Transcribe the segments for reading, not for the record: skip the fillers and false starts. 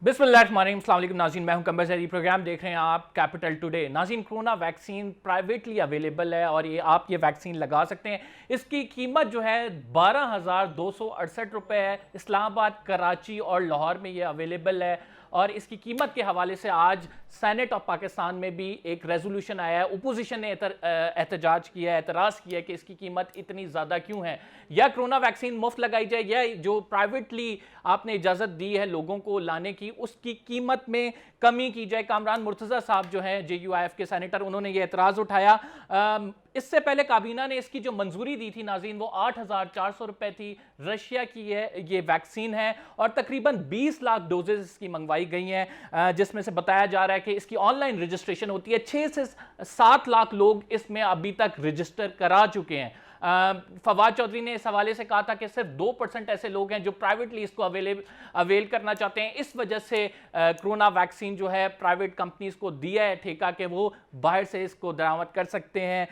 बिस्मिल्लाहिर्रहमानिर्रहीम, अस्सलाम वालेकुम नाज़रीन, मैं हूं कंबर ज़हरी। प्रोग्राम देख रहे हैं आप कैपिटल टुडे। नाज़रीन, कोरोना वैक्सीन प्राइवेटली अवेलेबल है और ये वैक्सीन लगा सकते हैं। इसकी कीमत जो है 12,268 रुपये है। इस्लामाबाद, कराची और लाहौर में ये अवेलेबल है। और इसकी कीमत के हवाले से आज सेनेट ऑफ पाकिस्तान में भी एक रेजोल्यूशन आया है। अपोजिशन ने एहतजाज किया है, एतराज़ किया है कि इसकी कीमत इतनी ज़्यादा क्यों है। या कोरोना वैक्सीन मुफ्त लगाई जाए, या जो प्राइवेटली आपने इजाज़त दी है लोगों को लाने की, उसकी कीमत में कमी की जाए। कामरान मुर्तज़ा साहब जो हैं JUIF के सेनेटर, उन्होंने ये एतराज़ उठाया। इससे पहले काबीना ने इसकी जो मंजूरी दी थी नाज़रीन, वो 8,400 रुपये थी। रशिया की ये वैक्सीन है और तकरीबन 20 लाख डोजेज इसकी मंगवाई गई हैं, जिसमें से बताया जा रहा है कि इसकी ऑनलाइन रजिस्ट्रेशन होती है। 6 से 7 लाख लोग इसमें अभी तक रजिस्टर करा चुके हैं। फवाद चौधरी ने इस हवाले से कहा था कि सिर्फ 2% ऐसे लोग हैं जो प्राइवेटली इसको अवेल करना चाहते हैं। इस वजह से कोरोना वैक्सीन जो है प्राइवेट कंपनीज को दिया है ठेका कि वो बाहर से इसको दरामद कर सकते हैं।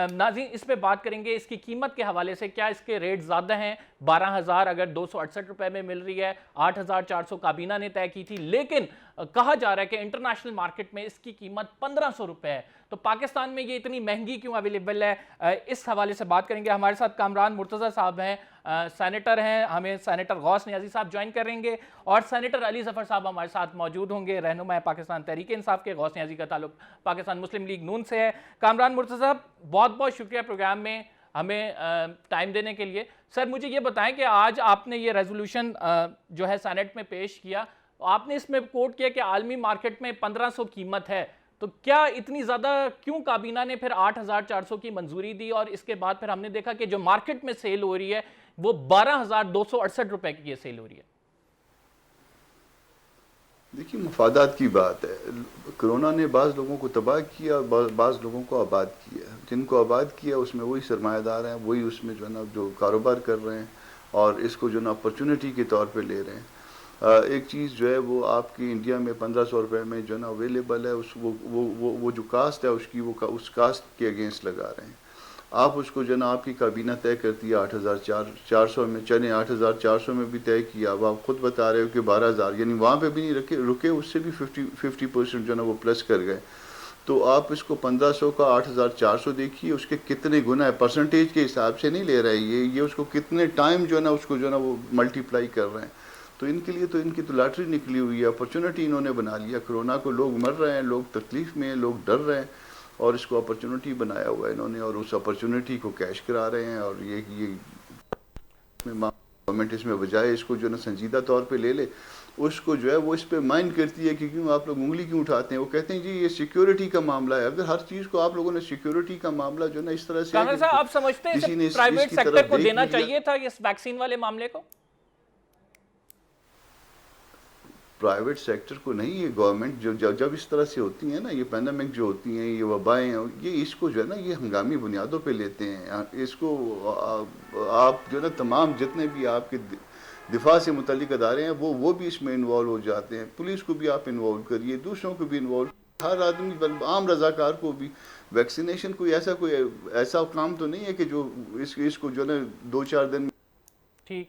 नाज़रीन, इस पे बात करेंगे इसकी कीमत के हवाले से। क्या इसके रेट ज़्यादा हैं? 12,000 अगर 268 रुपये में मिल रही है, 8,400 काबीना ने तय की थी, लेकिन कहा जा रहा है कि इंटरनेशनल मार्केट में इसकी कीमत 1,500 रुपये है। तो पाकिस्तान में ये इतनी महंगी क्यों अवेलेबल है, इस हवाले से बात करेंगे। हमारे साथ कामरान मुर्तज़ा साहब हैं, सेनेटर हैं, हमें सेनेटर गौस नियाज़ी साहब ज्वाइन करेंगे और सेनेटर अली ज़फ़र साहब हमारे साथ मौजूद होंगे। रहनुमा पाकिस्तान तहरीक इंसाफ के। गौस नियाज़ी का ताल्लुक पाकिस्तान मुस्लिम लीग नून से है। कामरान मुर्तज़ा साहब, बहुत बहुत शुक्रिया प्रोग्राम में हमें टाइम देने के लिए। सर, मुझे ये बताएं कि आज आपने ये रेजोल्यूशन जो है सेनेट में पेश किया, आपने इसमें कोट किया कि आलमी मार्केट में 1,500 कीमत है, तो क्या इतनी ज़्यादा क्यों काबीना ने फिर 8,400 की मंजूरी दी और इसके बाद फिर हमने देखा कि जो मार्केट में सेल हो रही है वो 12,268 रुपए की ये सेल हो रही है? देखिए, मफादात की बात है। कोरोना ने बाज़ लोगों को तबाह किया, बाज़ लोगों को आबाद किया। जिनको आबाद किया उसमें वही सरमायादार हैं, वही उसमें जो है ना जो कारोबार कर रहे हैं और इसको जो ना अपॉर्चुनिटी के तौर पे ले रहे हैं। एक चीज़ जो है वो आपकी इंडिया में 1,500 रुपये में जो है ना अवेलेबल है, उस वो जो कास्ट है उसकी उस कास्ट के अगेंस्ट लगा रहे हैं। आप उसको जो ना आपकी काबीना तय करती है 8,400 में, चले 8,400 में भी तय किया। अब आप खुद बता रहे हो कि 12,000, यानी वहाँ पे भी नहीं रुके, उससे भी 50% जो ना वो प्लस कर गए। तो आप इसको 1,500 का 8,400 देखिए, उसके कितने गुना है। परसेंटेज के हिसाब से नहीं ले रहा है ये उसको कितने टाइम जो है ना उसको जो है ना वो मल्टीप्लाई कर रहे हैं। तो इनके लिए तो इनकी तो लॉटरी निकली हुई है, अपॉर्चुनिटी इन्होंने बना लिया। कोरोना को लोग मर रहे हैं, लोग तकलीफ में हैं, लोग डर रहे हैं और इसको अपॉर्चुनिटी बनाया हुआ है इन्होंने और उस अपॉर्चुनिटी को कैश करा रहे हैं। और ये गवर्नमेंट इसमें बजाय इसको जो ना संजीदा तौर पे ले ले, उसको जो है वो इस पे माइंड करती है कि क्यों आप लोग उंगली क्यों उठाते हैं। वो कहते हैं जी ये सिक्योरिटी का मामला है। अगर हर चीज़ को आप लोगों ने सिक्योरिटी का मामला जो ना इस तरह से कामरान साहब, आप समझते हैं इसे प्राइवेट सेक्टर को देना चाहिए था इस वैक्सीन वाले मामले को? प्राइवेट सेक्टर को नहीं, ये गवर्नमेंट जब इस तरह से होती है ना, ये पैंडेमिक जो होती हैं, ये वबाएँ, ये इसको जो है ना ये हंगामी बुनियादों पे लेते हैं। इसको आप जो है ना तमाम जितने भी आपके दिफा से मुतल्लिक अदारे हैं वो भी इसमें इन्वॉल्व हो जाते हैं। पुलिस को भी आप इन्वॉल्व करिए, दूसरों को भी इन्वॉल्व, हर आदमी, आम रजाकार को भी। वैक्सीनेशन कोई ऐसा काम तो नहीं है कि जो इसको जो है ना 2-4 दिन। ठीक,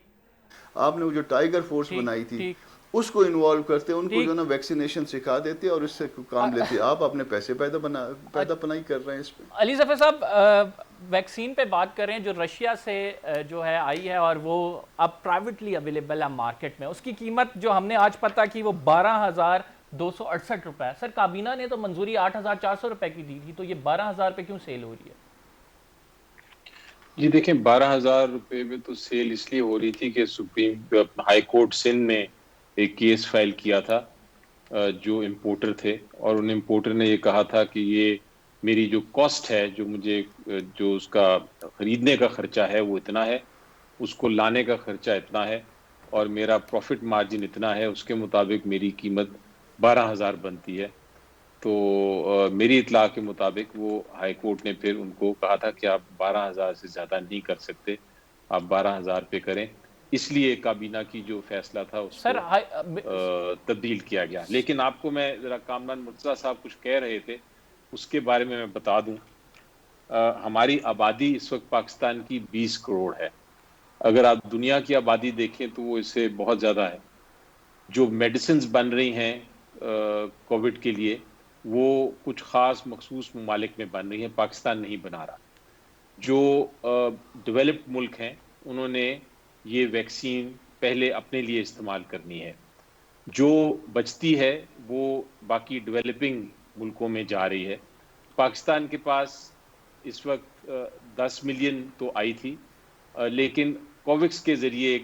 आपने वो जो टाइगर फोर्स बनाई थी उसको इन्वॉल्व करते हैं, उनको जो ना वैक्सीनेशन सिखा देते हैं और इससे काम लेते हैं। आप अपने पैसे पैदा बनाई कर रहे हैं इस पे। अली ज़फ़र साहब, वैक्सीन पे बात करें जो रशिया से जो है आई है और वो अब प्राइवेटली अवेलेबल है मार्केट में, उसकी कीमत जो हमने आज पता की वो 12,268 रुपये है। सर, काबीना ने तो मंजूरी 8,400 रुपये की दी थी, तो ये 12,000 पे क्यों सेल हो रही है? जी देखें, 12,000 रुपये में तो सेल इसलिए हो रही थी कि सुप्रीम हाई कोर्ट सिंध ने एक केस फाइल किया था जो इम्पोर्टर थे और उन इम्पोर्टर ने ये कहा था कि ये मेरी जो कॉस्ट है, जो मुझे जो उसका खरीदने का खर्चा है वो इतना है, उसको लाने का खर्चा इतना है और मेरा प्रॉफिट मार्जिन इतना है, उसके मुताबिक मेरी कीमत 12,000 बनती है। तो मेरी इत्तला के मुताबिक वो हाई कोर्ट ने फिर उनको कहा था कि आप 12,000 से ज़्यादा नहीं कर सकते, आप 12,000 पे करें। इसलिए काबीना की जो फैसला था उसको तब्दील किया गया। लेकिन आपको मैं ज़रा कामरान मुर्तज़ा साहब कुछ कह रहे थे उसके बारे में मैं बता दूं। हमारी आबादी इस वक्त पाकिस्तान की 20 करोड़ है। अगर आप दुनिया की आबादी देखें तो वो इससे बहुत ज़्यादा है। जो मेडिसिन्स बन रही हैं कोविड के लिए, वो कुछ ख़ास मखसूस ममालिक में बन रही हैं, पाकिस्तान नहीं बना रहा। जो डेवलप्ड मुल्क हैं, उन्होंने ये वैक्सीन पहले अपने लिए इस्तेमाल करनी है। जो बचती है, वो बाकी डेवलपिंग मुल्कों में जा रही है। पाकिस्तान के पास इस वक्त 10 मिलियन तो आई थी, लेकिन कोविक्स के ज़रिए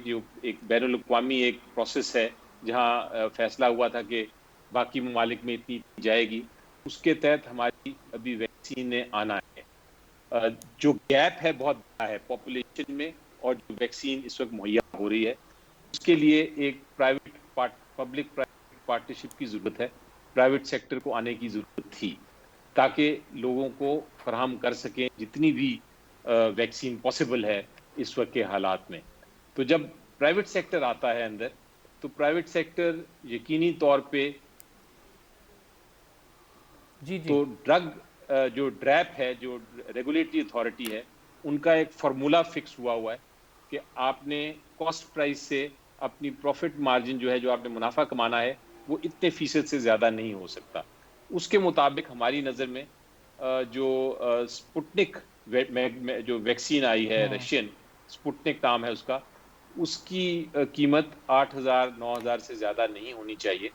एक बैनुल-अक़वामी एक प्रोसेस है, जहाँ फैसला हुआ था कि बाकी ममालिक में इतनी जाएगी। उसके तहत हमारी अभी वैक्सीन ने आना है। जो गैप है बहुत बड़ा है पॉपुलेशन में और जो वैक्सीन इस वक्त मुहैया हो रही है, उसके लिए एक पब्लिक प्राइवेट पार्टनरशिप की ज़रूरत है। प्राइवेट सेक्टर को आने की ज़रूरत थी, ताकि लोगों को फराहम कर सकें जितनी भी वैक्सीन पॉसिबल है इस वक्त के हालात में। तो जब प्राइवेट सेक्टर आता है अंदर, तो प्राइवेट सेक्टर यकीनी तौर पे जी जी तो ड्रग जो ड्रैप है, जो रेगुलेटरी अथॉरिटी है, उनका एक फार्मूला फिक्स हुआ है कि आपने कॉस्ट प्राइस से अपनी प्रॉफिट मार्जिन जो है, जो आपने मुनाफा कमाना है, वो इतने फीसद से ज़्यादा नहीं हो सकता। उसके मुताबिक हमारी नज़र में जो स्पुतनिक जो वैक्सीन आई है, रशियन स्पुतनिक नाम है उसका, उसकी कीमत 8,000 9,000 से ज़्यादा नहीं होनी चाहिए।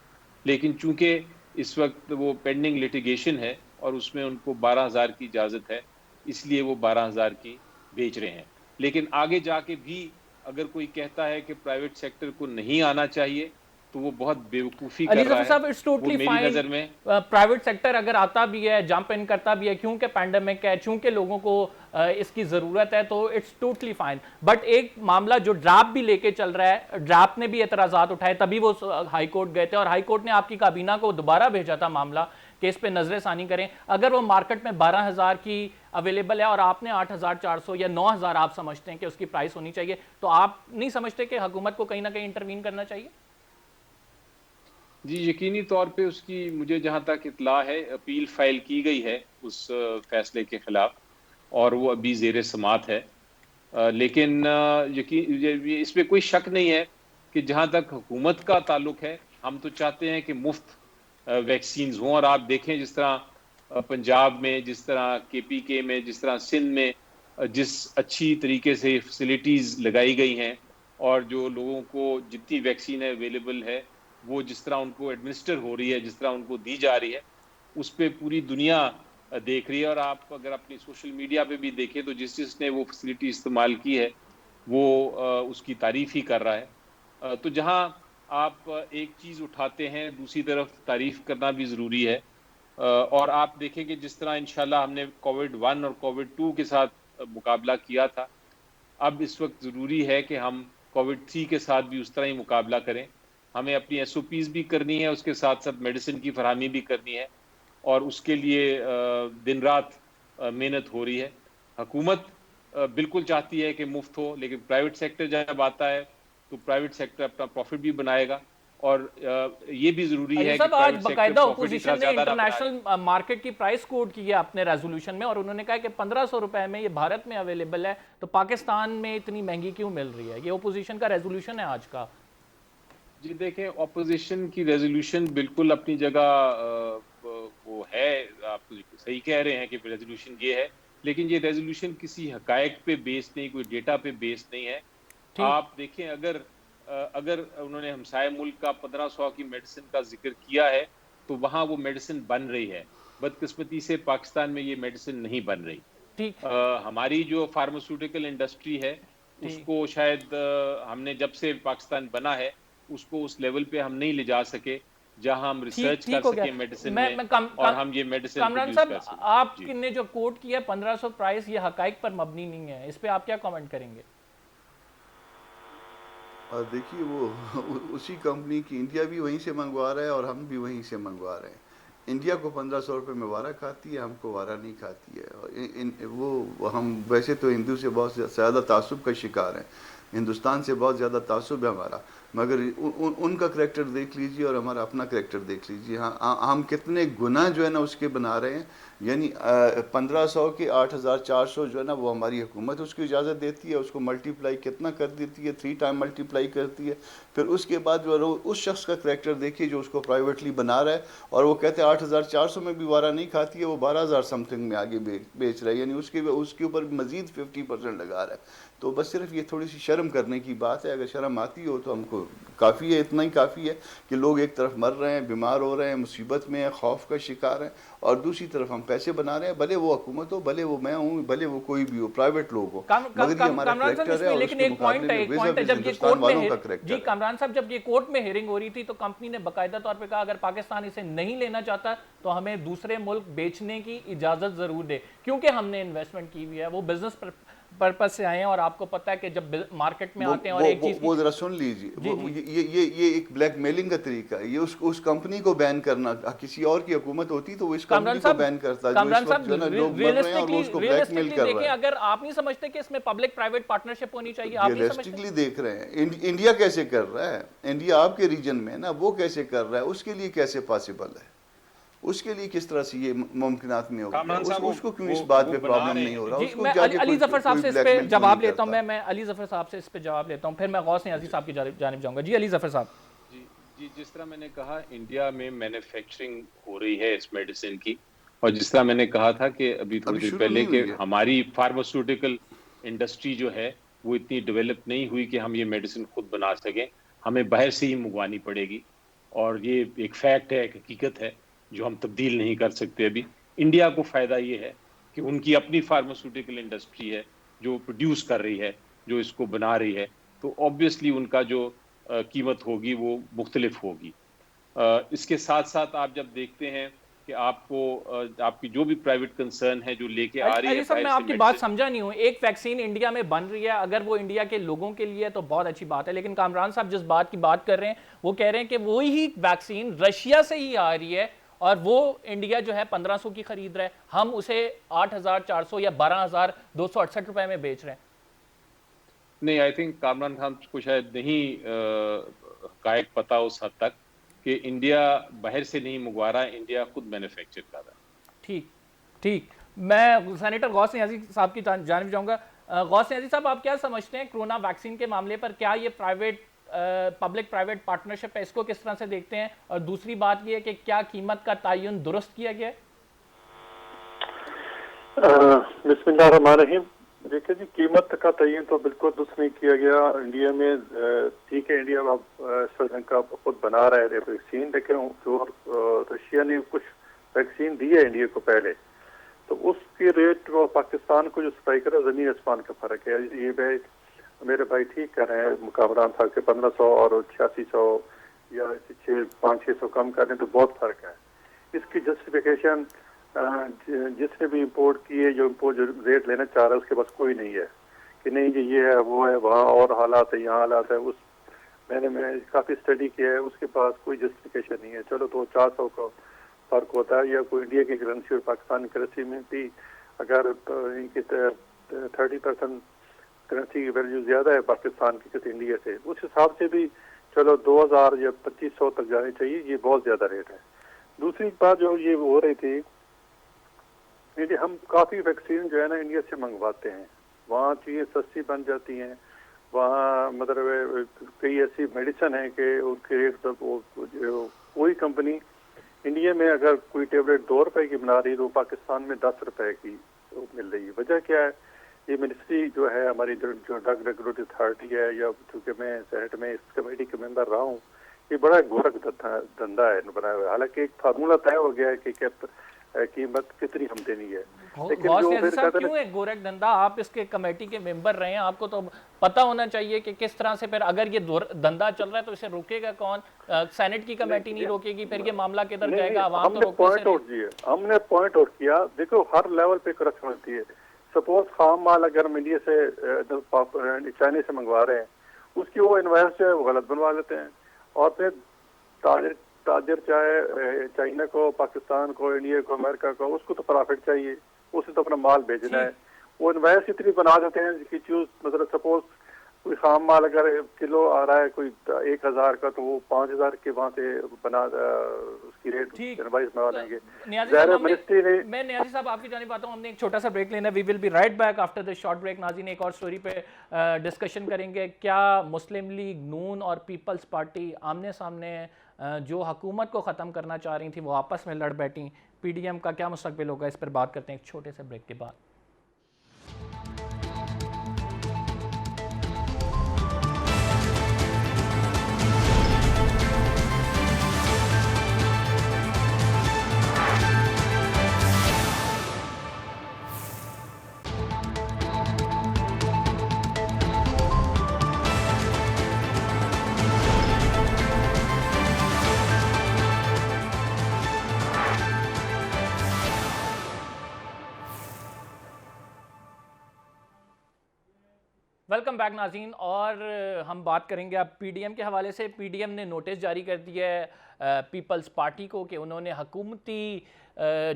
लेकिन चूंकि इस वक्त वो पेंडिंग लिटिगेशन है और उसमें उनको 12,000 की इजाज़त है, इसलिए वो 12,000 की बेच रहे हैं। लेकिन आगे जाके भी अगर कोई कहता है कि प्राइवेट सेक्टर को नहीं आना चाहिए, तो वो बहुत बेवकूफ़ी कर अली रहा ज़फ़र है। साहब, इट्स वो टोटली मेरी फाइन नज़र में प्राइवेट सेक्टर अगर आता भी है, जंप इन करता भी है, क्योंकि पैंडेमिक है, चूंकि लोगों को इसकी ज़रूरत है, तो इट्स टोटली फाइन। बट एक मामला जो ड्राफ्ट भी लेके चल रहा है, ड्राफ्ट ने भी एतराज़ात उठाए, तभी वो हाई कोर्ट गए थे और हाई कोर्ट ने आपकी काबीना को दोबारा भेजा था मामला कि इस पे नजर सानी करें। अगर वो मार्केट में 12,000 की अवेलेबल है और आपने 8,400 या 9,000 आप समझते हैं कि उसकी प्राइस होनी चाहिए, तो आप नहीं समझते कि हुकूमत को कहीं ना कहीं इंटरवीन करना चाहिए? जी, यकीनी तौर पे उसकी मुझे जहाँ तक इत्तला है, अपील फाइल की गई है उस फैसले के खिलाफ और वो अभी ज़ेर समाअत है। लेकिन इसमें कोई शक नहीं है कि जहाँ तक हुकूमत का ताल्लुक है, हम तो चाहते हैं कि मुफ्त वैक्सीन्स हों। और आप देखें जिस तरह पंजाब में, जिस तरह केपीके में, जिस तरह सिंध में जिस अच्छी तरीके से फैसिलिटीज़ लगाई गई हैं और जो लोगों को जितनी वैक्सीन है अवेलेबल है, वो जिस तरह उनको एडमिनिस्टर हो रही है, जिस तरह उनको दी जा रही है, उस पे पूरी दुनिया देख रही है। और आप अगर अपनी सोशल मीडिया पे भी देखें, तो जिसने वो फैसिलिटी इस्तेमाल की है, वो उसकी तारीफ ही कर रहा है। तो जहां आप एक चीज उठाते हैं, दूसरी तरफ तारीफ करना भी जरूरी है। और आप देखें कि जिस तरह इंशाल्लाह हमने कोविड 1 और कोविड 2 के साथ मुकाबला किया था, अब इस वक्त जरूरी है कि हम कोविड 3 के साथ भी उस तरह ही मुकाबला करें। हमें अपनी एसओपीज भी करनी है, उसके साथ साथ मेडिसिन की फरहमी भी करनी है और उसके लिए दिन रात मेहनत हो रही है। हुकूमत बिल्कुल चाहती है कि मुफ्त हो, लेकिन प्राइवेट सेक्टर जब आता है तो प्राइवेट सेक्टर अपना प्रॉफिट भी बनाएगा और ये भी जरूरी अली है कि साहब, आज प्राइवेट सेक्टर बाकायदा प्रॉफिट इतना ओपोजिशन ने ज्यादा ना बनाए। इंटरनेशनल मार्केट की प्राइस कोट की है अपने रेजोल्यूशन में और उन्होंने कहा कि 1,500 रुपए में ये भारत में अवेलेबल है, तो पाकिस्तान में इतनी महंगी क्यों मिल रही है? ये ओपोजिशन का रेजोल्यूशन है आज का। जी देखें, ऑपोजिशन की रेजोल्यूशन बिल्कुल अपनी जगह वो है, आप सही कह रहे हैं कि रेजोल्यूशन ये है, लेकिन ये रेजोल्यूशन किसी हकायक पे बेस्ड नहीं, कोई डेटा पे बेस्ड नहीं है। ठीक। आप देखें, अगर उन्होंने हमसाय मुल्क का 1500 की मेडिसिन का जिक्र किया है, तो वहां वो मेडिसिन बन रही है। बदकिस्मती से पाकिस्तान में ये मेडिसिन नहीं बन रही। ठीक। हमारी जो फार्मास्यूटिकल इंडस्ट्री है, ठीक। उसको शायद हमने जब से पाकिस्तान बना है, उसको उस लेवल पे हम नहीं ले जा सके जहां हम ठीक रिसर्च कर ठीक हो गया। सके मेडिसिन मैं में मैं कम, और कम, हम ये मेडिसिन कामरान प्रोड्यूस साहब, कर सके। जी आपने जो कोट किया 1,500 प्राइस, ये हकाइक पर मबनी नहीं है, इस पे आप क्या कमेंट करेंगे? और देखिए वो उसी कंपनी की, इंडिया भी वहीं से मंगवा रहा है और हम भी वहीं से मंगवा रहे हैं। इंडिया को 1,500 रुपये में वारा खाती है, हमको वारा नहीं खाती है। और वो हम वैसे तो हिंदू से बहुत ज़्यादा तासुब का शिकार हैं, हिंदुस्तान से बहुत ज़्यादा तासुब है हमारा, मगर उनका करैक्टर देख लीजिए और हमारा अपना करैक्टर देख लीजिए। हाँ, हम कितने गुनाह जो है ना उसके बना रहे हैं, यानी 1500 के 8400 जो है ना वो हमारी हुकूमत उसकी इजाज़त देती है, उसको मल्टीप्लाई कितना कर देती है, 3 टाइम मल्टीप्लाई करती है। फिर उसके बाद जो है उस शख्स का करैक्टर देखिए जो उसको प्राइवेटली बना रहा है, और वो कहते हैं 8400 में भी वारा नहीं खाती है, वो 12000 समथिंग में आगे बेच रहा है, यानी उसके ऊपर मज़ीद 50% लगा रहा है। तो बस सिर्फ ये थोड़ी सी शर्म करने की बात है, अगर शर्म आती हो तो हमको काफ़ी है, इतना ही काफ़ी है कि लोग एक तरफ मर रहे हैं, बीमार हो रहे हैं, मुसीबत में हैं, खौफ का शिकार हैं, और दूसरी तरफ हम पैसे बना रहे हैं, भले वो हुकूमत हो, भले वो मैं हूँ, भले वो कोई भी हो, प्राइवेट लोग हो, मगर ये हमारा करैक्टर है। और लेकिन उसके एक पॉइंट मुकाबले है, में एक पॉइंट है, vis-a-vis जब ये हिंदुस्तान कोर्ट वालों का में करैक्टर जी है। कामरान साहब, जब ये कोर्ट में हियरिंग हो रही थी तो कंपनी ने बाकायदा तौर पे कहा अगर पाकिस्तान इसे नहीं लेना चाहता तो हमें दूसरे मुल्क बेचने की इजाजत जरूर दे, क्योंकि हमने इन्वेस्टमेंट की हुई है, वो बिजनेस पर्पज से आए हैं, और आपको पता है कि जब मार्केट में आते हैं और एक चीज वो जरा सुन लीजिए, ये एक ब्लैकमेलिंग का तरीका है, ये उस कंपनी को बैन करना। किसी और की हुकूमत होती तो वो इस कंपनी को बैन करता, जो इस वक्त जो है ना लोग मर रहे हैं और वो उसको ब्लैकमेल कर रहा है। अगर आप नहीं समझते कि इसमें पब्लिक प्राइवेट पार्टनरशिप होनी चाहिए, आप नहीं समझते? रियलिस्टिकली देख रहे हैं इंडिया कैसे कर रहा है, इंडिया आपके रीजन में है ना, वो कैसे कर रहा है, उसके लिए कैसे पॉसिबल है, उसके लिए किस तरह से ये मुमकिनात में होगा, उसको क्यों इस बात पे प्रॉब्लम नहीं हो रहा? जी, उसको मैं जाके अली जफर साहब से इस पे ब्लैकमेल जवाब नहीं लेता हूं, करता। मैं अली जफर साहब से इस पे जवाब लेता हूं, फिर मैं गौस नियाज़ी साहब की जानिब जाऊंगा। जी अली जफर साहब। जी, जिस तरह मैंने कहा इंडिया में मैन्युफैक्चरिंग हो रही है इस मेडिसिन की, और जिस तरह मैंने कहा था कि अभी थोड़ी देर शुरू पहले नहीं कि हुई है। हमारी फार्मास्यूटिकल इंडस्ट्री जो है वो इतनी डेवलप नहीं हुई कि हम ये मेडिसिन खुद बना सकें, हमें बाहर से ही मंगवानी पड़ेगी, और ये एक फैक्ट है, एक हकीकत है जो हम तब्दील नहीं कर सकते अभी। इंडिया को फायदा ये है कि उनकी अपनी फार्मास्यूटिकल इंडस्ट्री है जो प्रोड्यूस कर रही है, जो इसको बना रही है, तो ऑब्वियसली उनका जो कीमत होगी वो मुख्तलिफ होगी। इसके साथ साथ आप जब देखते हैं कि आपकी जो भी प्राइवेट कंसर्न है जो लेके आ रही है अली साहब, बाहर मैं से आपकी बात मेडिसिन। समझा नहीं हूँ। एक वैक्सीन इंडिया में बन रही है, अगर वो इंडिया के लोगों के लिए है तो बहुत अच्छी बात है, लेकिन कामरान साहब जिस बात की बात कर रहे हैं वो कह रहे हैं कि वही ही वैक्सीन रशिया से ही आ रही है और वो इंडिया जो है 1500 की खरीद रहा है, हम उसे 8400 या 12268 रुपए में बेच रहे हैं। नहीं, आई थिंक कामरान खान को शायद नहीं हकायक पता उस हद तक कि इंडिया बाहर से नहीं मंगवा रहा है, इंडिया खुद मैन्युफैक्चर कर रहा है। ठीक ठीक, मैं सेनेटर गौस नियाज़ी साहब की जानिब जाऊंगा। गौस नियाज़ी साहब, आप क्या समझते हैं कोरोना वैक्सीन के मामले पर, क्या ये पब्लिक प्राइवेट पार्टनरशिप है, इसको किस तरह से देखते हैं? और दूसरी बात ये है कि क्या कीमत का तयन दुरुस्त किया गया है? बिस्मिल्लाहिर्रहमानिर्रहीम। देखिए जी, कीमत का तयन तो बिल्कुल दुरुस्त नहीं किया गया इंडिया में। ठीक है, इंडिया अब एस्ट्राजेनेका खुद बना रहा है वैक्सीन, लेकिन जो रशिया ने कुछ वैक्सीन दी है इंडिया को पहले, तो उसके रेट और पाकिस्तान को जो सप्लाई कर रहा है, जमीन आसमान का फर्क है। ये भाई मेरे भाई ठीक कर रहे हैं कामरान साहब के 1500 और 8600 या 500-600 कम कर रहे हैं, तो बहुत फर्क है। इसकी जस्टिफिकेशन जिसने भी इंपोर्ट किए, जो इंपोर्ट जो रेट लेना चाह रहा है उसके पास कोई नहीं है कि नहीं जी ये है वो है, वहाँ और हालात है यहाँ हालात है। मैंने काफ़ी स्टडी किया है, उसके पास कोई जस्टिफिकेशन नहीं है। चलो तो 400 का फर्क होता है, या कोई इंडिया की करेंसी और पाकिस्तान की करेंसी में भी अगर इनकी 30% करेंसी की वैल्यू ज़्यादा है पाकिस्तान की किसी इंडिया से, उस हिसाब से भी चलो 2000 या 2500 तक जानी चाहिए, ये बहुत ज़्यादा रेट है। दूसरी बात जो ये हो रही थी, हम काफ़ी वैक्सीन जो है ना इंडिया से मंगवाते हैं, वहाँ चीज़ें सस्ती बन जाती हैं, वहाँ मतलब कई ऐसी मेडिसिन है कि उनके रेट पर कोई कंपनी इंडिया में अगर कोई टेबलेट 2 रुपए की बना रही है तो पाकिस्तान में 10 रुपए की मिल रही है। वजह क्या है? ये मिनिस्ट्री जो है हमारी, जो ड्रग रेगुलेटरी अथॉरिटी है, या चूँकि मैं सेनेट में इस कमेटी का मेंबर रहा हूँ, ये बड़ा गोरख धंधा है बनाया हुआ। हालांकि एक फार्मूला तय हो गया है कि कीमत कितनी हम देनी है, लेकिन जो फिर क्यों है गोरख धंधा? आप इसके कमेटी के मेंबर रहे हैं, आपको तो पता होना चाहिए कि किस तरह से, फिर अगर ये धंधा चल रहा है तो इसे रोकेगा कौन? सेनेट की कमेटी नहीं रोकेगी, फिर ये मामला किधर जाएगा? हमने पॉइंट आउट किया। देखो हर लेवल पे करप्शन होती है। सपोज खाम माल अगर हम इंडिया से चाइना से मंगवा रहे हैं, उसकी वो इन्वाइस जो है वो गलत बनवा लेते हैं, और फिर ताजर चाहे चाइना को, पाकिस्तान को, इंडिया को, अमेरिका को, उसको तो प्रॉफिट चाहिए, उसे तो अपना माल भेजना है। वो इन्वाइस इतनी बना देते हैं कि चूज मतलब सपोज कोई खाम माल अगर किलो आ रहा है कोई 1,000 का, तो वो 5,000 के वहाँ से उसकी रेट ठीक। जनवाइज बना देंगे। नियाजी ज़ाहिर साहब है मिनिस्ट्री ने मैं नियाजी साहब आपकी जानिब आता हूँ, हमने एक छोटा सा ब्रेक लेना है। We will be right back after this short break. नाज़रीन, एक और स्टोरी पे डिस्कशन करेंगे। क्या मुस्लिम लीग नून और पीपल्स पार्टी आमने सामने जो हुकूमत को ख़त्म करना चाह रही थी वो आपस में लड़ बैठी, पीडीएम का क्या मुस्तकबिल होगा, इस पर बात करते हैं एक छोटे से ब्रेक के बाद। वेलकम बैक नाज़रीन, और हम बात करेंगे अब पीडीएम के हवाले से। पीडीएम ने नोटिस जारी कर दिया है पीपल्स पार्टी को कि उन्होंने हुकूमती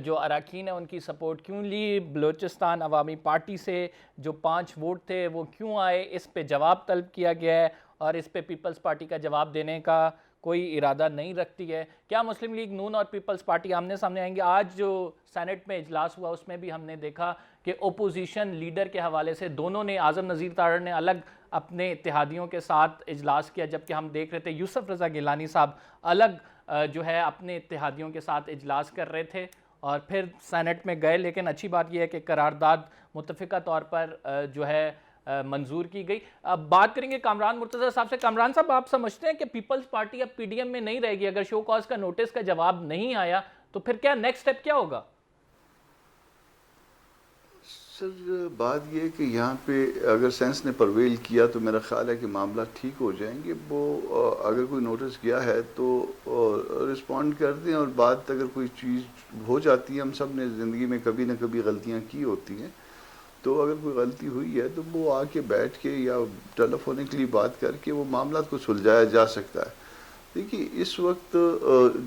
जो अरकान है उनकी सपोर्ट क्यों ली, बलूचिस्तान अवामी पार्टी से जो 5 वोट थे वो क्यों आए, इस पे जवाब तलब किया गया है और इस पे पीपल्स पार्टी का जवाब देने का कोई इरादा नहीं रखती है। क्या मुस्लिम लीग नून और पीपल्स पार्टी आमने सामने आएंगे? आज जो सेनेट में इजलास हुआ उसमें भी हमने देखा कि ओपोजिशन लीडर के हवाले से दोनों ने, आज़म नज़ीर तारड़ ने अलग अपने इत्तेहादियों के साथ इजलास किया, जबकि हम देख रहे थे यूसुफ रज़ा गिलानी साहब अलग जो है अपने इत्तेहादियों के साथ इजलास कर रहे थे और फिर सेनेट में गए। लेकिन अच्छी बात यह है कि करारदाद मुत्तफ़िका तौर पर जो है मंजूर की गई। अब बात करेंगे कामरान मुर्तज़ा साहब से। कामरान साहब, आप समझते हैं कि पीपल्स पार्टी अब पीडीएम में नहीं रहेगी? अगर शो कॉज का नोटिस का जवाब नहीं आया तो फिर क्या नेक्स्ट स्टेप क्या होगा? सर, बात यह है कि यहाँ पे अगर सेंस ने परवेल किया तो मेरा ख्याल है कि मामला ठीक हो जाएंगे। वो अगर कोई नोटिस गया है तो रिस्पॉन्ड कर दें, और बात अगर कोई चीज़ हो जाती है, हम सब ने ज़िंदगी में कभी ना कभी गलतियाँ की होती हैं, तो अगर कोई गलती हुई है तो वो आके बैठ के या टेलीफोनिकली बात करके वो मामला को सुलझाया जा सकता है। देखिए, इस वक्त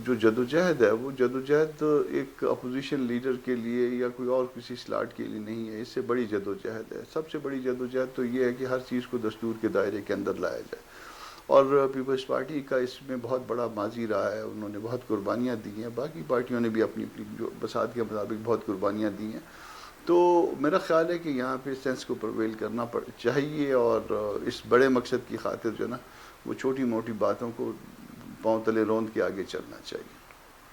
जो जदोजहद है वो जदोजहद एक अपोजिशन लीडर के लिए या कोई और किसी स्लॉट के लिए नहीं है, इससे बड़ी जदोजहद है। सबसे बड़ी जदोजहद तो ये है कि हर चीज़ को दस्तूर के दायरे के अंदर लाया जाए, और पीपल्स पार्टी का इसमें बहुत बड़ा माजी रहा है। उन्होंने बहुत कुर्बानियाँ दी हैं, बाकी पार्टियों ने भी अपनी अपनी जो बसात के मुताबिक बहुत कुर्बानियाँ दी हैं। तो मेरा ख्याल है कि यहाँ पे सेंस को प्रवेल करना चाहिए, और इस बड़े मकसद की खातिर जो ना वो छोटी मोटी बातों को पाँव तले रौंद के आगे चलना चाहिए।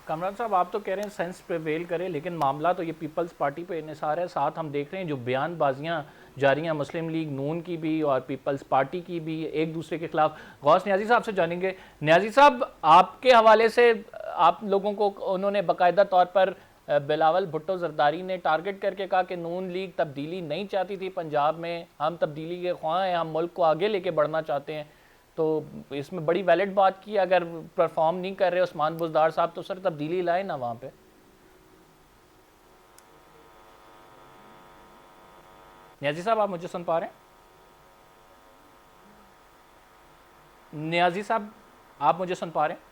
कामरान साहब, आप तो कह रहे हैं सेंस प्रिवेल करे, लेकिन मामला तो ये पीपल्स पार्टी पे इन्हिसार है। साथ हम देख रहे हैं जो बयानबाजियाँ जारी हैं मुस्लिम लीग नून की भी और पीपल्स पार्टी की भी एक दूसरे के खिलाफ। गौस न्याजी साहब से जानेंगे। न्याजी साहब, आपके हवाले से आप लोगों को उन्होंने बाकायदा तौर पर बिलावल भुट्टो जरदारी ने टारगेट करके कहा कि नून लीग तब्दीली नहीं चाहती थी पंजाब में, हम तब्दीली के ख्वाह हैं, हम मुल्क को आगे लेके बढ़ना चाहते हैं। तो इसमें बड़ी वैलिड बात की, अगर परफॉर्म नहीं कर रहे उस्मान बुज़दार साहब तो सर तब्दीली लाए ना वहाँ पे। नियाजी साहब, आप मुझे सुन पा रहे हैं? नियाजी साहब, आप मुझे सुन पा रहे हैं?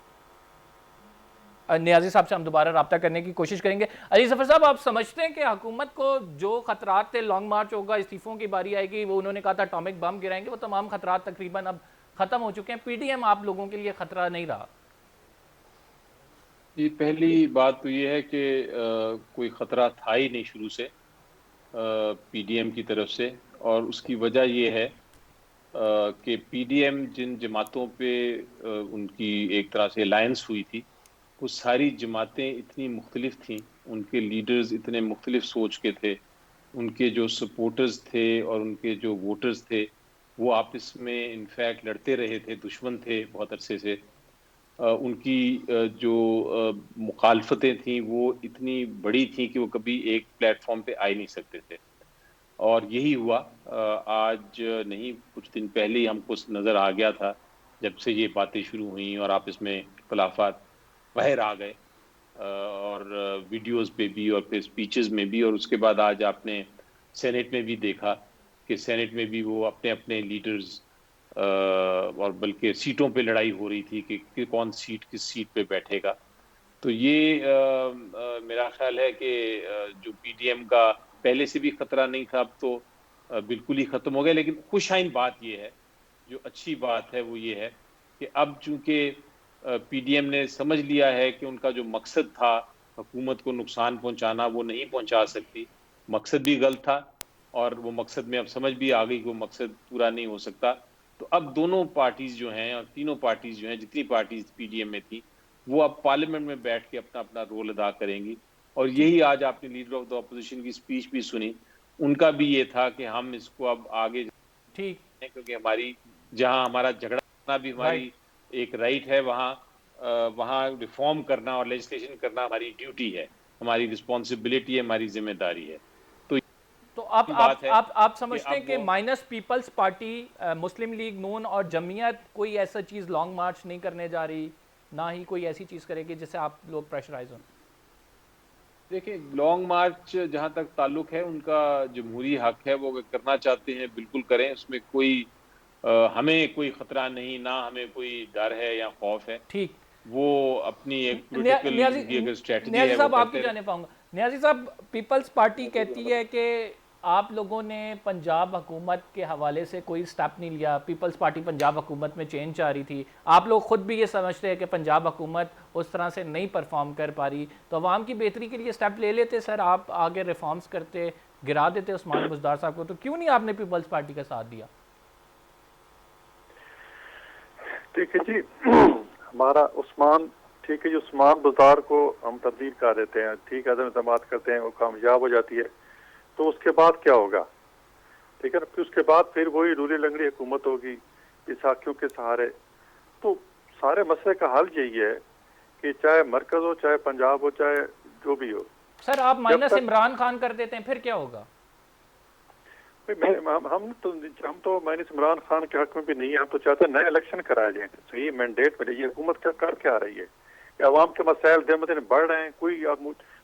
नियाजी साहब से हम दोबारा रब्ता करने की कोशिश करेंगे। अली ज़फ़र साहब, आप समझते हैं कि हुकूमत को जो खतरात थे, लॉन्ग मार्च होगा, इस्तीफ़ों की बारी आएगी, वो उन्होंने कहा था एटॉमिक बम गिराएंगे, वो तमाम खतरात तकरीबन अब ख़त्म हो चुके हैं, पीडीएम आप लोगों के लिए ख़तरा नहीं रहा? ये पहली बात तो ये है कि कोई ख़तरा था ही नहीं शुरू से पीडीएम की तरफ से, और उसकी वजह ये है कि पीडीएम जिन जमातों पे उनकी एक तरह से अलायंस हुई थी, वो सारी जमातें इतनी मुख्तलिफ थीं, उनके लीडर्स इतने मुख्तलिफ सोच के थे, उनके जो सपोर्टर्स थे और उनके जो वोटर्स थे वो आपस में इनफैक्ट लड़ते रहे थे, दुश्मन थे बहुत अरसे से। उनकी जो मुखालफतें थीं वो इतनी बड़ी थीं कि वो कभी एक प्लेटफॉर्म पे आ ही नहीं सकते थे, और यही हुआ। आज नहीं, कुछ दिन पहले ही हमको नज़र आ गया था, जब से ये बातें शुरू हुई और आपस में इख्तलाफात बाहर आ गए, और वीडियोस पे भी और फिर स्पीचेस में भी, और उसके बाद आज आपने सेनेट में भी देखा कि सेनेट में भी वो अपने अपने लीडर्स और बल्कि सीटों पे लड़ाई हो रही थी कि कौन सीट किस सीट पे बैठेगा। तो ये मेरा ख्याल है कि जो पीडीएम का पहले से भी खतरा नहीं था, अब तो बिल्कुल ही ख़त्म हो गया। लेकिन खुशाइन बात ये है जो अच्छी बात है वो ये है कि अब चूंकि पीडीएम ने समझ लिया है कि उनका जो मकसद था हुकूमत को नुकसान पहुंचाना वो नहीं पहुंचा सकती, मकसद भी गलत था और वो मकसद में अब समझ भी आ गई कि वो मकसद पूरा नहीं हो सकता। तो अब दोनों पार्टीज जो हैं और तीनों पार्टीज जो हैं, जितनी पार्टीज पीडीएम में थी, वो अब पार्लियामेंट में बैठ के अपना अपना रोल अदा करेंगी। और ठीक यही आज आपने लीडर ऑफ द ऑपोजिशन की स्पीच भी सुनी, उनका भी ये था कि हम इसको अब आगे ठीक। जाएं, क्योंकि हमारी जहां हमारा झगड़ा भी राइट। हमारी एक राइट है, वहां वहां रिफॉर्म करना और लेजिस्लेशन करना हमारी ड्यूटी है, हमारी रिस्पॉन्सिबिलिटी है, हमारी जिम्मेदारी है। तो तो ये बात है आप कि समझते हैं अब कि वो माइनस पीपल्स पार्टी, मुस्लिम लीग नून और जमीयत कोई ऐसा चीज़ लॉन्ग मार्च नहीं करने जा रही, ना ही कोई ऐसी चीज़ करेगी जिससे आप लोग प्रेशराइज हों? देखिए, लॉन्ग मार्च जहां तक ताल्लुक है, उनका जमहूरी हक है, वो अगर करना चाहते हैं बिल्कुल करें, उसमें कोई हमें कोई खतरा नहीं, ना हमें कोई डर है या खौफ है। ठीक। वो अपनी एक पॉलिटिकल न्याजी उनकी अगर स्ट्रेटजी न्याजी है वो साहब आपकी करते रहे। जाने पाऊंगा। न्याजी साहब, पीपल्स पार्टी कहती है कि आप लोगों ने पंजाब हुकूमत के हवाले से कोई स्टेप नहीं लिया। पीपल्स पार्टी पंजाब हुकूमत में चेंज चाह रही थी, आप लोग खुद भी ये समझते हैं कि पंजाब हुकूमत उस तरह से नहीं परफॉर्म कर पा रही, तो अवाम की बेहतरी के लिए स्टेप ले लेते सर, आप आगे रिफॉर्म्स करते, गिरा देते उस्मान बुज़दार साहब को, तो क्यों नहीं आपने पीपल्स पार्टी का साथ दिया? ठीक है जी। हमारा उस्मान, ठीक है जी, उस्मान बुज़दार को हम तब्दील कर देते हैं, ठीक है, अदम एतमाद करते हैं, वो कामयाब हो जाती है, तो उसके बाद क्या होगा? ठीक है ना, फिर उसके बाद फिर वही रूली लंगड़ी हुकूमत होगी इस साखियों के सहारे। तो सारे मसले का हल यही है कि चाहे मरकज हो, चाहे पंजाब हो, चाहे जो भी हो, सर आप जब माइनस तक इमरान खान कर देते हैं फिर क्या होगा? हम तो माइनस इमरान खान के हक में भी नहीं है। हम तो चाहते हैं नए इलेक्शन कराए जाए, सही मैंडेट मिले। ये हुकूमत क्या कर क्या रही है कि अवाम के मसाइल दिन ब दिन बढ़ रहे हैं। कोई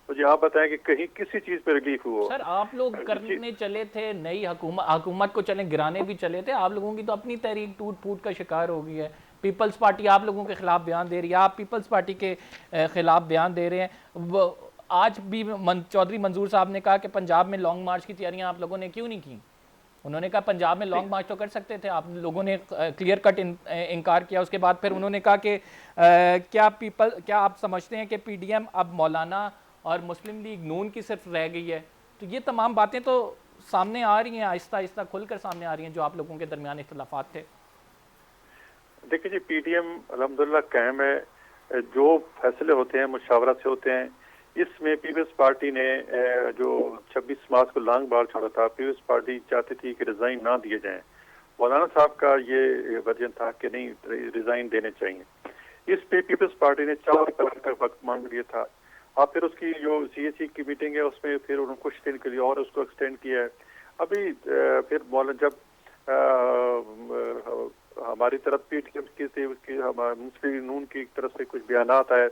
मुझे आप बताएं कि कहीं किसी चीज पे रिलीफ हुआ? सर आप लोग करने चले थे, नई हुकूमत को चले गिराने भी चले थे। आप लोगों की तो अपनी तहरीक टूट फूट का शिकार हो गई है। पीपल्स पार्टी आप लोगों के खिलाफ बयान दे रही है, आप पीपल्स पार्टी के खिलाफ बयान दे रहे हैं। आज भी चौधरी मंजूर साहब ने कहा कि पंजाब में लॉन्ग मार्च की तैयारियां आप लोगों ने क्यों नहीं की। उन्होंने कहा पंजाब में लॉन्ग मार्च तो कर सकते थे, आप लोगों ने क्लियर कट इनकार किया। उसके बाद फिर उन्होंने कहा कि क्या आप समझते हैं कि पीडीएम अब मौलाना और मुस्लिम लीग नून की सिर्फ रह गई है? तो ये तमाम बातें तो सामने आ रही हैं, आहिस्ता आहिस्ता खुलकर सामने आ रही हैं, जो आप लोगों के दरमियान इख्तलाफात थे। देखिए जी, पीडीएम अल्हम्दुलिल्लाह कायम है। जो फैसले होते हैं मुशावरत से होते हैं। इसमें पीपल्स पार्टी ने जो 26 मार्च को लॉन्ग मार्च छोड़ा था, पीपल्स पार्टी चाहती थी कि रिजाइन ना दिए जाएं। मौलाना साहब का ये वर्जन था कि नहीं, रिजाइन देने चाहिए। इस पे पीपल्स पार्टी ने 4 कलाक का वक्त मांग लिया था। और फिर उसकी जो सीएसी की मीटिंग है उसमें फिर उन्होंने कुछ दिन के लिए और उसको एक्सटेंड किया है। अभी फिर मौलाना जब हमारी तरफ पीटीएम की मुस्लिम नून की तरफ से कुछ बयान आए,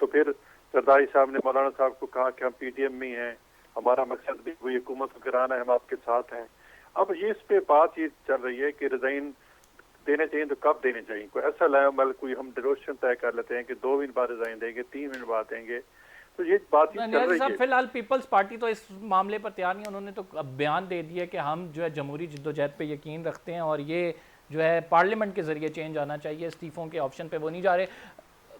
तो फिर सरदारी साहब ने मौलाना साहब को कहा कि हम पीटीएम में हैं, हमारा मकसद भी वही हुकूमत को गिराना है, हम आपके साथ हैं। अब ये इस पे बात ये चल रही है कि रिजाइन देने चाहिए तो कब देने चाहिए। कोई ऐसा लामल कोई हम डिरोशन तय कर लेते हैं कि 2 महीने बाद रिजाइन देंगे, 3 महीने बाद देंगे, तो ये बात ही चल रही है। फिलहाल पीपल्स पार्टी तो इस मामले पर तैयार नहीं। उन्होंने तो बयान दे दिया कि हम जो है जमहूरी जिद्दोजहद पे यकीन रखते हैं और ये जो है पार्लियामेंट के जरिए चेंज आना चाहिए, इस्तीफों के ऑप्शन पे वो नहीं जा रहे।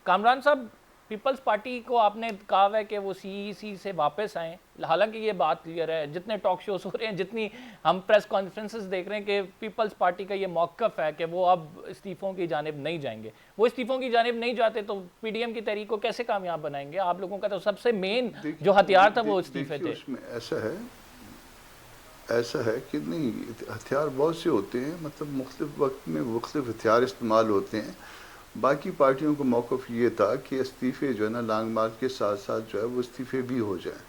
कामरान साहब, पीपल्स पार्टी को आपने कहा है कि वो सीईसी से वापस आएँ, हालांकि ये बात क्लियर है, जितने टॉक शोज हो रहे हैं, जितनी हम प्रेस कॉन्फ्रेंसेस देख रहे हैं, कि पीपल्स पार्टी का ये मौक़िफ़ है कि वो अब इस्तीफ़ों की जानिब नहीं जाएंगे। वो इस्तीफ़ों की जानिब नहीं जाते तो पीडीएम की तहरीक को कैसे कामयाब बनाएंगे? आप लोगों का तो सबसे मेन जो हथियार था वो इस्तीफ़े थे। उसमें ऐसा है कि नहीं, हथियार बहुत से होते हैं, मतलब मुख्तलिफ वक्त में मुख्तलिफ हथियार इस्तेमाल होते हैं। बाकी पार्टियों का मौक़िफ़ ये था कि इस्तीफ़े जो है ना लॉन्ग मार्च के साथ साथ जो है वो इस्तीफ़े भी हो जाएं।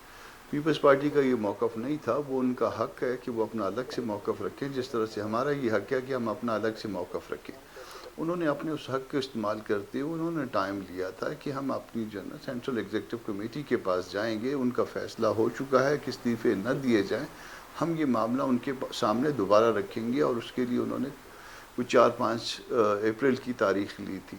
पीपल्स पार्टी का ये मौक़िफ़ नहीं था। वो उनका हक़ है कि वो अपना अलग से मौक़िफ़ रखें, जिस तरह से हमारा ये हक़ है कि हम अपना अलग से मौक़िफ़ रखें। उन्होंने अपने उस हक़ को इस्तेमाल करते हुए उन्होंने टाइम लिया था कि हम अपनी जो है ना सेंट्रल एग्जीक्यूटिव कमेटी के पास जाएंगे, उनका फ़ैसला हो चुका है कि इस्तीफ़े न दिए जाएँ, हम ये मामला उनके सामने दोबारा रखेंगे। और उसके लिए उन्होंने कुछ 4-5 अप्रैल की तारीख ली थी।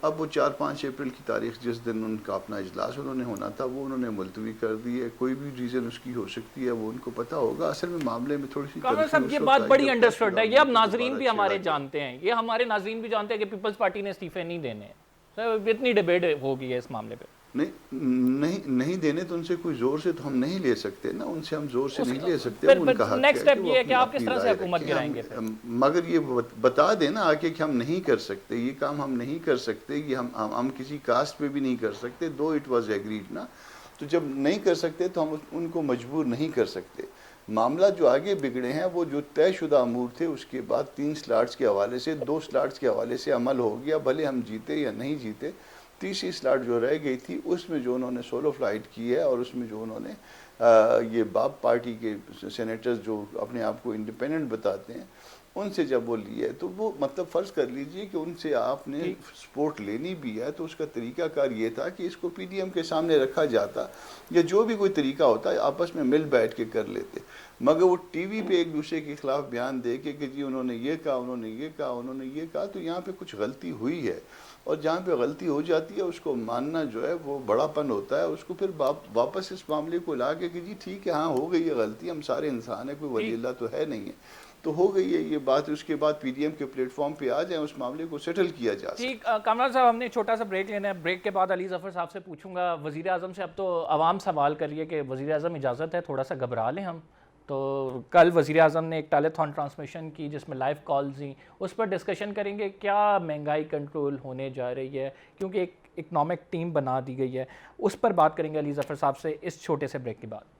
अब वो 4-5 अप्रैल की तारीख जिस दिन उनका अपना इजलास उन्होंने होना था वो उन्होंने मुलतवी कर दी है। कोई भी रीज़न उसकी हो सकती है, वो उनको पता होगा। असल में मामले में थोड़ी सी कामरान साहब ये बात बड़ी अंडरस्टूड है, ये अब नाजरीन भी हमारे जानते हैं, ये हमारे नाजरीन भी जानते हैं कि पीपल्स पार्टी ने इस्तीफे नहीं देने हैं। सर इतनी डिबेट हो गई है इस मामले पे। नहीं देने तो उनसे कोई जोर से तो हम नहीं ले सकते ना, उनसे हम जोर से नहीं ले सकते। उनका हक नेक्स्ट स्टेप ये है कि अपनी आप किस तरह से राय हुकूमत रखें। गिराएंगे फिर? मगर ये बता देना आके कि हम नहीं कर सकते, ये काम हम नहीं कर सकते, ये हम किसी कास्ट पे भी नहीं कर सकते, दो इट वाज एग्रीड ना। तो जब नहीं कर सकते तो हम उनको मजबूर नहीं कर सकते। मामला जो आगे बिगड़े हैं वो जो तयशुदा अमूर थे, उसके बाद 3 स्लॉट्स के हवाले से, 2 स्लॉट्स के हवाले से अमल हो गया, भले हम जीते या नहीं जीते। तीसरी स्लॉट जो रह गई थी उसमें जो उन्होंने सोलो फ्लाइट की है और उसमें जो उन्होंने ये बाप पार्टी के सेनेटर्स जो अपने आप को इंडिपेंडेंट बताते हैं उनसे जब वो लिए, तो वो मतलब फ़र्ज़ कर लीजिए कि उनसे आपने सपोर्ट लेनी भी है तो उसका तरीक़ाकार ये था कि इसको पीडीएम के सामने रखा जाता या जो भी कोई तरीका होता है आपस में मिल बैठ के कर लेते। मगर वो टीवी पे एक दूसरे के ख़िलाफ़ बयान दे के कि जी उन्होंने ये कहा, उन्होंने ये कहा, उन्होंने ये कहा, तो यहाँ पे कुछ गलती हुई है। और जहाँ पे गलती हो जाती है उसको मानना जो है वो बड़ापन होता है। उसको फिर वापस इस मामले को ला के कि जी ठीक है, हाँ हो गई है गलती, हम सारे इंसान हैं, कोई वलील्लाह तो है नहीं है, तो हो गई है ये बात। उसके बाद पीडीएम के प्लेटफॉर्म पे आ जाए, उस मामले को सेटल किया जा सकता है। ठीक कामरान साहब, हमने छोटा सा ब्रेक लेना है। ब्रेक के बाद अली ज़फ़र साहब से पूछूंगा वज़ीर आज़म से। अब तो आवाम सवाल कर रही है कि वज़ीर आज़म इजाज़त है थोड़ा सा घबरा लें हम। तो कल वज़ीर आज़म ने एक टेलीथॉन ट्रांसमिशन की जिसमें लाइव कॉल्स थी, उस पर डिस्कशन करेंगे क्या महंगाई कंट्रोल होने जा रही है, क्योंकि एक इकनॉमिक टीम बना दी गई है। उस पर बात करेंगे अली ज़फ़र साहब से इस छोटे से ब्रेक के बाद।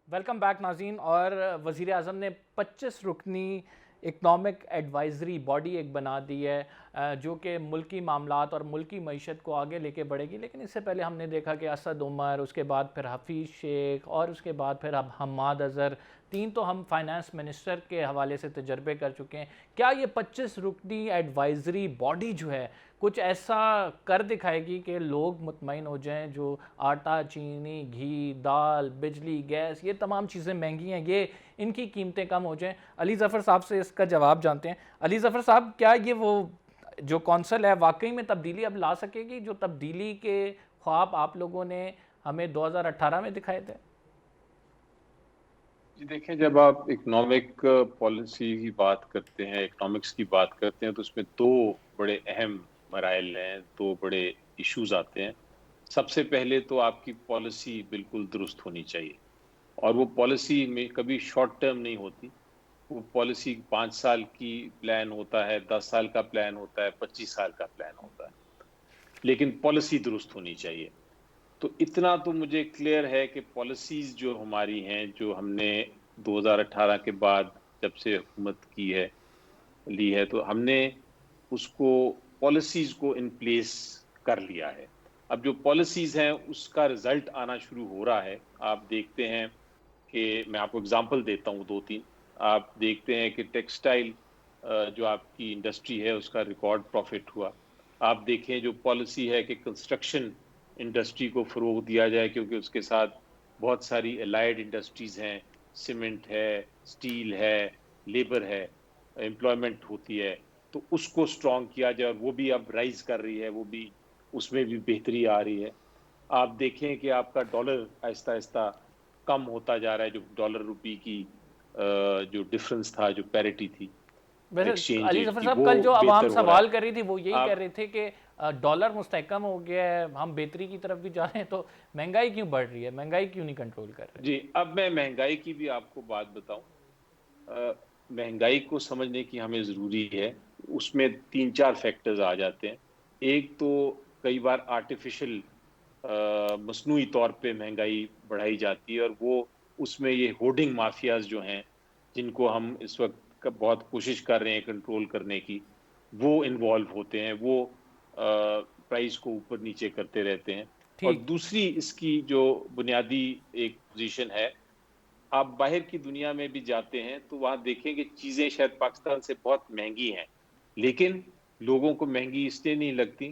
वेलकम बैक नाज़रीन। और वज़ीर आज़म ने 25 रुकनी इकनॉमिक एडवाइज़री बॉडी एक बना दी है जो कि मुल्की मामलात और मुल्की मईशत को आगे लेके बढ़ेगी। लेकिन इससे पहले हमने देखा कि असद उमर, उसके बाद फिर हफीज़ शेख और उसके बाद फिर अब हम्माद अज़हर, 3 तो हम फाइनेंस मिनिस्टर के हवाले से तजर्बे कर चुके हैं। क्या ये 25 रुकनी एडवाइज़री बॉडी जो है कुछ ऐसा कर दिखाएगी कि लोग मुतमईन हो जाएं, जो आटा, चीनी, घी, दाल, बिजली, गैस, ये तमाम चीज़ें महंगी हैं, ये इनकी कीमतें कम हो जाएं? अली ज़फ़र साहब से इसका जवाब जानते हैं। अली ज़फ़र साहब, क्या ये वो जो कौंसल है वाकई में तब्दीली अब ला सकेगी जो तब्दीली के ख्वाब आप लोगों ने हमें 2018 में दिखाए थे? जी देखें, जब आप इकोनॉमिक पॉलिसी की बात करते हैं, इकोनॉमिक्स की बात करते हैं, तो उसमें 2 बड़े अहम मराइल हैं, 2 बड़े इश्यूज आते हैं। सबसे पहले तो आपकी पॉलिसी बिल्कुल दुरुस्त होनी चाहिए, और वो पॉलिसी में कभी शॉर्ट टर्म नहीं होती। वो पॉलिसी 5 साल की प्लान होता है, 10 साल का प्लान होता है, 25 साल का प्लान होता है, लेकिन पॉलिसी दुरुस्त होनी चाहिए। तो इतना तो मुझे क्लियर है कि पॉलिसीज़ जो हमारी हैं, जो हमने 2018 के बाद जब से हुकूमत की है, ली है, तो हमने उसको पॉलिसीज़ को इन प्लेस कर लिया है। अब जो पॉलिसीज़ हैं उसका रिज़ल्ट आना शुरू हो रहा है। आप देखते हैं कि मैं आपको एग्ज़ाम्पल देता हूँ 2-3। आप देखते हैं कि टेक्सटाइल जो आपकी इंडस्ट्री है उसका रिकॉर्ड प्रॉफिट हुआ। आप देखें जो पॉलिसी है कि कंस्ट्रक्शन इंडस्ट्री को फ़रोग़ दिया जाए, क्योंकि उसके साथ बहुत सारी एलाइड इंडस्ट्रीज़ हैं, सीमेंट है, स्टील है, लेबर है, एम्प्लॉयमेंट होती है, तो उसको स्ट्रॉन्ग किया जाए, और वो भी अब राइज़ कर रही है, वो भी उसमें भी बेहतरी आ रही है। आप देखें कि आपका डॉलर आहिस्ता-आहिस्ता कम होता जा रहा है, जो डॉलर रुपये की जो डिफरेंस था, जो पैरिटी थी वैसे एक्सचेंज अली रेट ज़फ़र की, साहब, वो कल जो बेहतर आवाम हो रहा सवाल है। कर रही थी वो यही आप कह रहे थे कि डॉलर मुस्तहकम हो गया है, हम बेहतरी की तरफ भी जा रहे हैं, तो महंगाई क्यों बढ़ रही है, महंगाई क्यों नहीं कंट्रोल कर रहे? जी, अब मैं महंगाई की भी आपको बात बताऊं। महंगाई को समझने की हमें ज़रूरी है। उसमें 3-4 फैक्टर्स आ जाते हैं। एक तो कई बार आर्टिफिशियल मसनूई तौर पे महंगाई बढ़ाई जाती है, और वो उसमें ये होर्डिंग माफियाज जो हैं, जिनको हम इस वक्त बहुत कोशिश कर रहे हैं कंट्रोल करने की, वो इन्वॉल्व होते हैं, वो प्राइस को ऊपर नीचे करते रहते हैं। और ठीक। दूसरी इसकी जो बुनियादी एक पोजीशन है, आप बाहर की दुनिया में भी जाते हैं तो वहां देखेंगे चीजें शायद पाकिस्तान से बहुत महंगी हैं, लेकिन लोगों को महंगी इसलिए नहीं लगती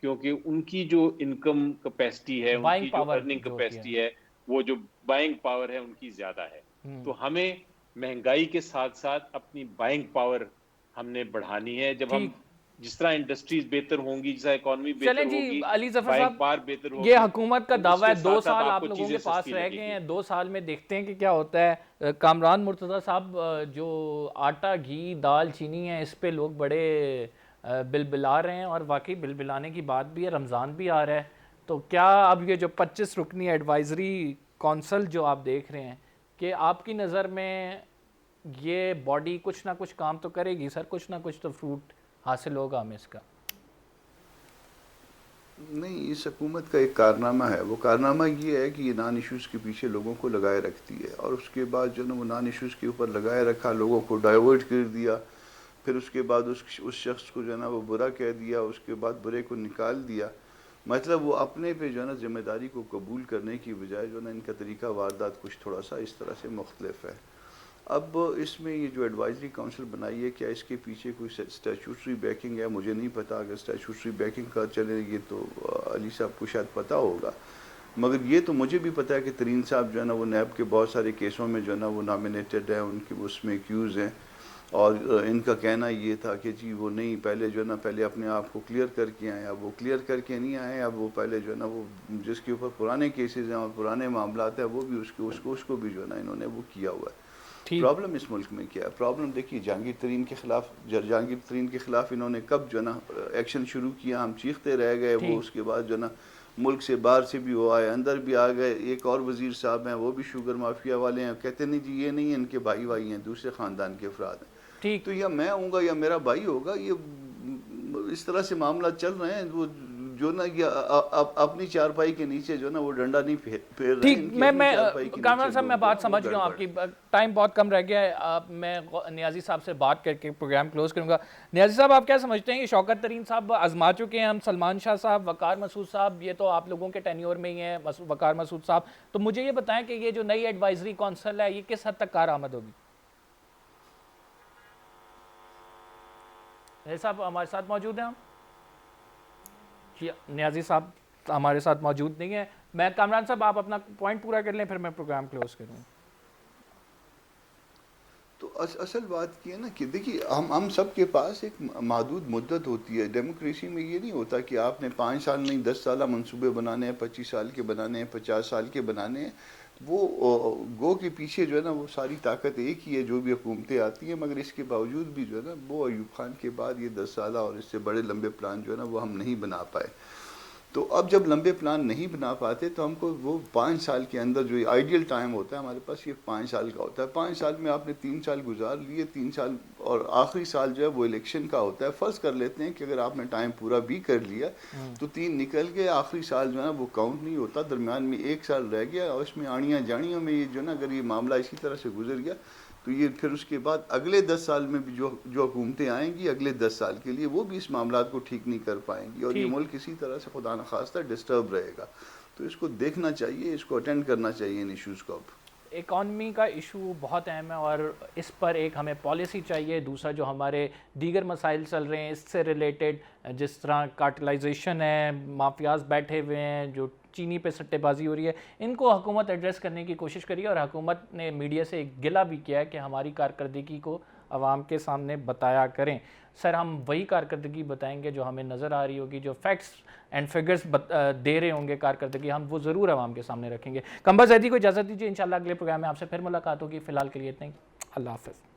क्योंकि उनकी जो इनकम कैपेसिटी है, बाइंग उनकी जो पावर अर्निंग जो होती है। कैपेसिटी है, वो जो बाइंग पावर है उनकी ज्यादा है। तो हमें महंगाई के साथ साथ अपनी बाइंग पावर हमने बढ़ानी है। जब हम ठीक। जिस तरह इंडस्ट्रीज बेहतर होंगी, जिस तरह इकोनॉमी चलें बेहतर जी, होगी, अली जफर बाइंग साहब, पावर बेहतर ये होगी, हुकूमत का तो दावा है उसके 2 साथ साथ साल आप आपको लोगों के चीजें पास सस्ती रह गए लगेगी। हैं, 2 साल में देखते हैं कि क्या होता है। कामरान मुर्तज़ा साहब, जो आटा घी दाल चीनी है इस पे लोग बड़े बिलबिला रहे हैं, और वाकई बिलबिलाने की बात भी है, रमज़ान भी आ रहा है। तो क्या अब ये जो 25 रुकनी एडवाइजरी कौंसल जो आप देख रहे हैं, कि आपकी नज़र में ये बॉडी कुछ ना कुछ काम तो करेगी सर, कुछ ना कुछ तो फ्रूट हासिल होगा हमें इसका? नहीं, इस हुकूमत का एक कारनामा है। वो कारनामा ये है कि ये नॉन इश्यूज़ के पीछे लोगों को लगाए रखती है, और उसके बाद जो ना वो नॉन इश्यूज़ के ऊपर लगाए रखा, लोगों को डाइवर्ट कर दिया, फिर उसके बाद उस शख्स को जो है ना वो बुरा कह दिया, उसके बाद बुरे को निकाल दिया। मतलब वो अपने पे जो है ना ज़िम्मेदारी को कबूल करने की बजाय जो है ना इनका तरीका वारदात कुछ थोड़ा सा इस तरह से मुख्तलिफ है। अब इसमें ये जो एडवाइजरी काउंसिल बनाई है, क्या इसके पीछे कोई स्टैट्यूटरी बैकिंग है? मुझे नहीं पता। अगर स्टैट्यूटरी बैकिंग का चलेगी तो अली साहब को शायद पता होगा, मगर ये तो मुझे भी पता है कि तरीन साहब जो है ना वो नैब के बहुत सारे केसों में जो है ना वो नॉमिनेटेड है, उनके उसमें एक्यूज़ हैं, और इनका कहना ये था कि जी वो नहीं, पहले जो है ना पहले अपने आप को क्लियर करके आए। अब वो क्लियर करके नहीं आए, अब वो पहले जो है ना वो जिसके ऊपर पुराने केसेस हैं और पुराने मामलात हैं, वो भी उसको भी जो है ना इन्होंने वो किया हुआ है। प्रॉब्लम इस मुल्क में क्या है? प्रॉब्लम देखिए, जहांगीर तरीन के खिलाफ इन्होंने कब जो है ना एक्शन शुरू किया, हम चीखते रह गए। वो उसके बाद जो है ना मुल्क से बाहर से भी वो आए, अंदर भी आ गए। एक और वजीर साहब हैं, वो भी शुगर माफिया वाले हैं, कहते नहीं जी ये नहीं है, इनके भाई हैं, दूसरे ख़ानदान के अफराद हैं। ठीक। तो या मैं होऊंगा या मेरा भाई होगा, ये इस तरह से मामला चल रहे हैं। वो जो ना ये अपनी चारपाई के नीचे जो ना वो डंडा नहीं फेर रहे हैं। ठीक। मैं कामरान साहब, मैं बात समझ गया हूँ आपकी। टाइम बहुत कम रह गया है। मैं नियाजी साहब से बात करके प्रोग्राम क्लोज करूँगा। नियाजी साहब, आप क्या समझते हैं कि शौकत तरीन साहब आजमा चुके हैं, हम सलमान शाह साहब, वकार मसूद साहब, ये तो आप लोगों के टेन्योर में ही हैं, वकार मसूद साहब, तो मुझे ये बताएं कि ये जो नई एडवाइजरी काउंसिल है, ये किस हद तक कारआमद होगी? साहब हमारे साथ मौजूद हैं? हम नियाजी साहब हमारे साथ मौजूद नहीं है। मैं कामरान साहब, आप अपना पॉइंट पूरा कर लें, फिर मैं प्रोग्राम क्लोज करूँ। तो असल बात की है ना कि देखिए, हम सब के पास एक महदूद मुद्दत होती है। डेमोक्रेसी में ये नहीं होता कि आपने 5 साल नहीं 10 साल मंसूबे बनाने हैं, 25 साल के बनाने हैं, 50 साल के बनाने हैं। वो गो के पीछे जो है ना वो सारी ताकत एक ही है, जो भी हुकूमतें आती हैं, मगर इसके बावजूद भी जो है ना वो अयूब खान के बाद ये 10 साल और इससे बड़े लंबे प्लान जो है ना वो हम नहीं बना पाए। तो अब जब लंबे प्लान नहीं बना पाते तो हमको वो 5 साल के अंदर जो आइडियल टाइम होता है हमारे पास, ये 5 साल का होता है। 5 साल में आपने 3 साल गुजार लिए, 3 साल और आखिरी साल जो है वो इलेक्शन का होता है। फ़र्ज़ कर लेते हैं कि अगर आपने टाइम पूरा भी कर लिया तो 3 निकल गए, आखिरी साल जो है ना वो काउंट नहीं होता, दरमियान में 1 साल रह गया, और इसमें आड़ियाँ जाड़ियों में ये जो ना अगर ये मामला इसी तरह से गुजर गया तो ये फिर उसके बाद अगले 10 साल में भी जो हुकूमतें आएंगी अगले 10 साल के लिए, वो भी इस मामला को ठीक नहीं कर पाएंगी, और ये मुल्क इसी तरह से खुदा न खास्ता डिस्टर्ब रहेगा। तो इसको देखना चाहिए, इसको अटेंड करना चाहिए इन इश्यूज़ को। अब इकॉनमी का इशू बहुत अहम है, और इस पर एक हमें पॉलिसी चाहिए। दूसरा, जो हमारे दीगर मसाइल चल रहे हैं इससे रिलेटेड, जिस तरह कार्टलाइजेशन है, माफियाज बैठे हुए हैं, जो चीनी पे सट्टेबाजी हो रही है, इनको हुकूमत एड्रेस करने की कोशिश करी, और हुकूमत ने मीडिया से एक गिला भी किया है कि हमारी कारकर्दगी को आवाम के सामने बताया करें। सर, हम वही कारकर्दगी बताएंगे जो हमें नज़र आ रही होगी, जो फैक्ट्स एंड फिगर्स दे रहे होंगे कारकर्दगी, हम वो ज़रूर आवाम के सामने रखेंगे। कंबर ज़ैदी को इजाज़त दीजिए, इंशाल्लाह अगले प्रोग्राम में आपसे फिर मुलाकात होगी। फ़िलहाल के लिए इतना ही। अल्लाह हाफ़िज़।